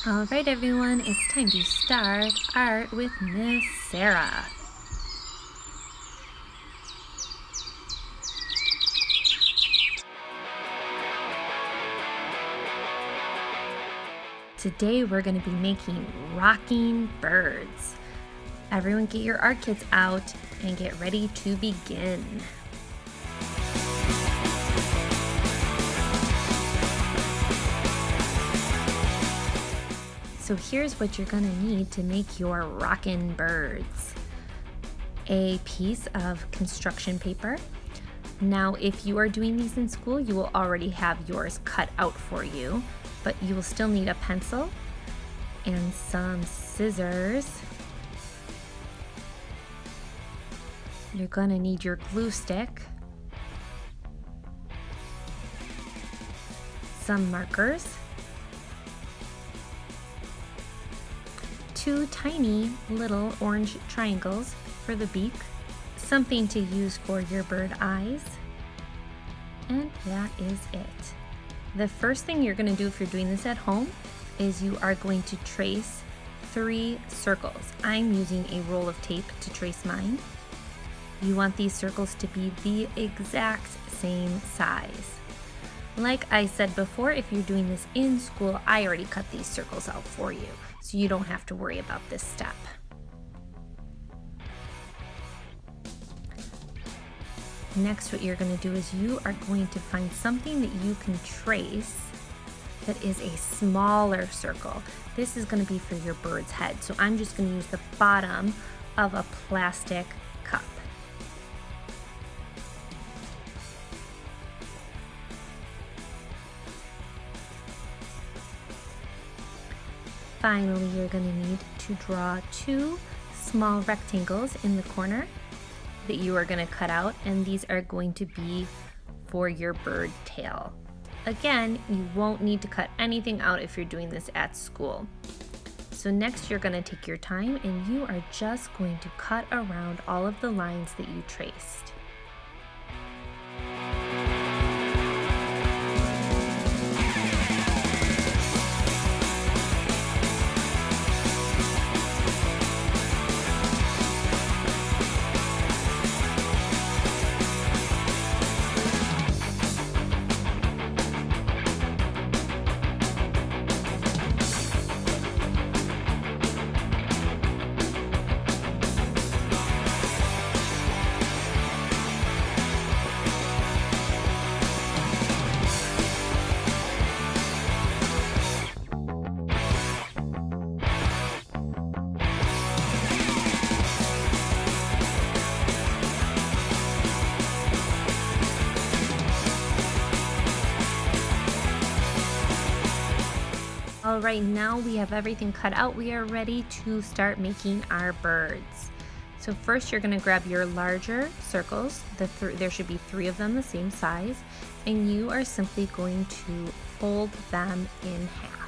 All right, everyone, it's time to start art with Miss Sarah. Today we're going to be making rocking birds. Everyone get your art kits out and get ready to begin. So here's what you're going to need to make your rockin' birds. A piece of construction paper. Now, if you are doing these in school, you will already have yours cut out for you, but you will still need a pencil and some scissors. You're going to need your glue stick, some markers, 2 tiny little orange triangles for the beak, something to use for your bird eyes, and that is it. The first thing you're going to do if you're doing this at home is you are going to trace 3 circles. I'm using a roll of tape to trace mine. You want these circles to be the exact same size. Like I said before, if you're doing this in school, I already cut these circles out for you, so you don't have to worry about this step. Next, what you're going to do is you are going to find something that you can trace that is a smaller circle. This is going to be for your bird's head, so I'm just going to use the bottom of a plastic cup. Finally, you're going to need to draw 2 small rectangles in the corner that you are going to cut out, and these are going to be for your bird tail. Again, you won't need to cut anything out if you're doing this at school. So next, you're going to take your time and you are just going to cut around all of the lines that you traced. All right, now we have everything cut out. We are ready to start making our birds. So first you're going to grab your larger circles. There should be 3 of them the same size, and you are simply going to fold them in half.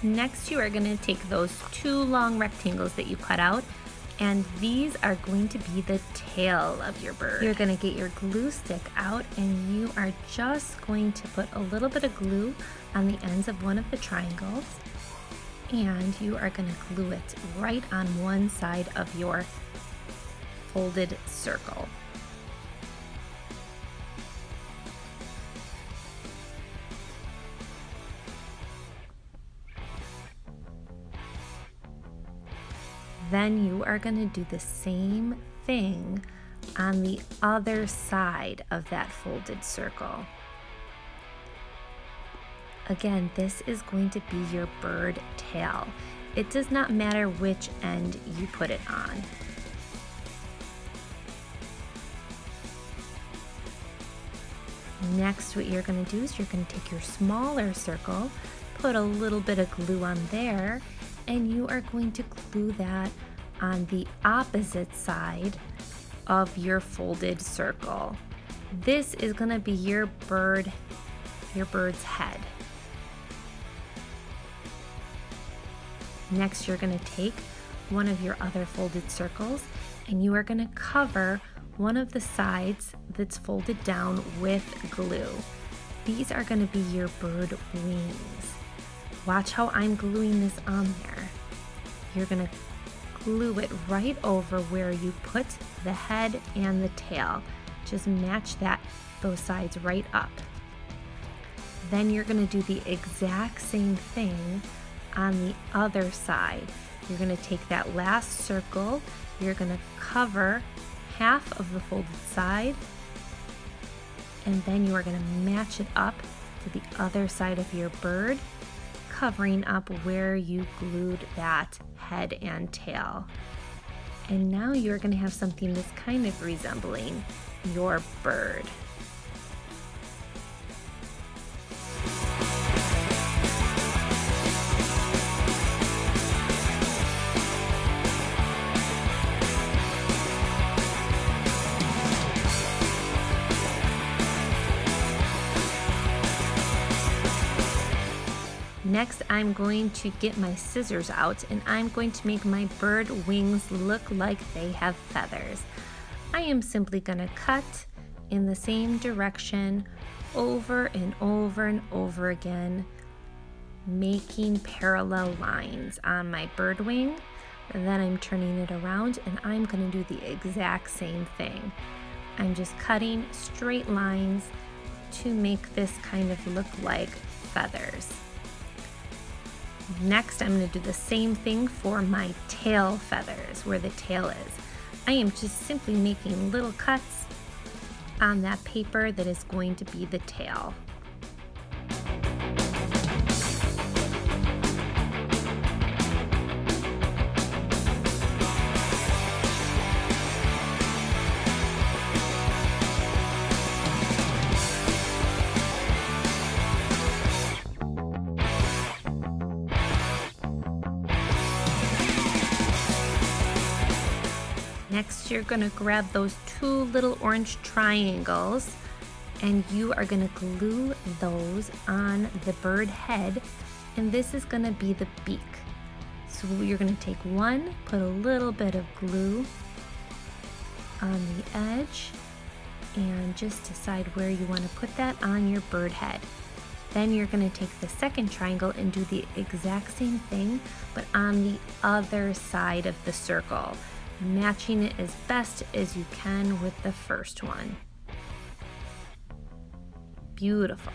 Next, you are going to take those 2 long rectangles that you cut out, and these are going to be the tail of your bird. You're going to get your glue stick out, and you are just going to put a little bit of glue on the ends of one of the triangles, and you are going to glue it right on one side of your folded circle. Then you are going to do the same thing on the other side of that folded circle. Again, this is going to be your bird tail. It does not matter which end you put it on. Next, what you're going to do is you're going to take your smaller circle, put a little bit of glue on there, and you are going to glue that on the opposite side of your folded circle. This is going to be your bird's head. Next, you're going to take one of your other folded circles and you are going to cover one of the sides that's folded down with glue. These are going to be your bird wings. Watch how I'm gluing this on there. You're going to glue it right over where you put the head and the tail. Just match those sides right up. Then you're going to do the exact same thing on the other side. You're going to take that last circle, you're going to cover half of the folded side, and then you are going to match it up to the other side of your bird, covering up where you glued that head and tail. And now you're going to have something that's kind of resembling your bird. Next, I'm going to get my scissors out and I'm going to make my bird wings look like they have feathers. I am simply going to cut in the same direction over and over and over again, making parallel lines on my bird wing. Then I'm turning it around and I'm going to do the exact same thing. I'm just cutting straight lines to make this kind of look like feathers. Next, I'm going to do the same thing for my tail feathers, where the tail is. I am just simply making little cuts on that paper that is going to be the tail. Next, you're going to grab those two little orange triangles and you are going to glue those on the bird head, and this is going to be the beak. So you're going to take one, put a little bit of glue on the edge, and just decide where you want to put that on your bird head. Then you're going to take the second triangle and do the exact same thing, but on the other side of the circle, matching it as best as you can with the first one. Beautiful.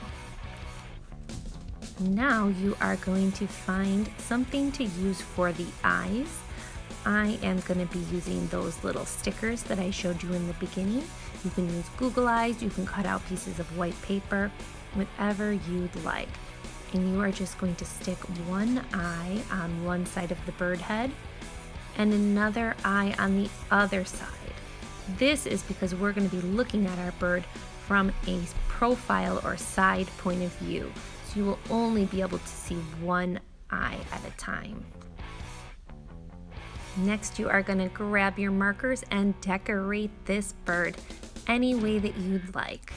Now you are going to find something to use for the eyes. I am going to be using those little stickers that I showed you in the beginning. You can use Google Eyes, you can cut out pieces of white paper, whatever you'd like. And you are just going to stick one eye on one side of the bird head and another eye on the other side. This is because we're going to be looking at our bird from a profile or side point of view. So you will only be able to see one eye at a time. Next, you are going to grab your markers and decorate this bird any way that you'd like.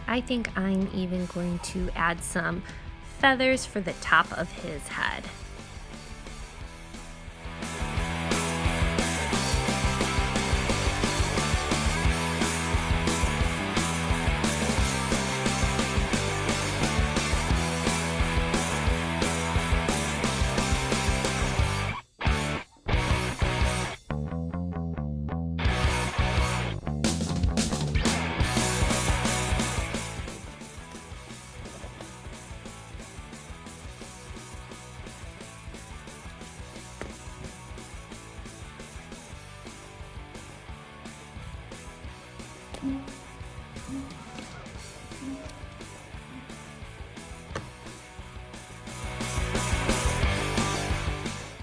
I think I'm even going to add some feathers for the top of his head.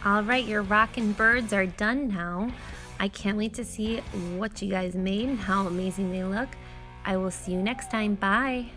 All right, your rockin' birds are done now. I can't wait to see what you guys made and how amazing they look. I will see you next time. Bye.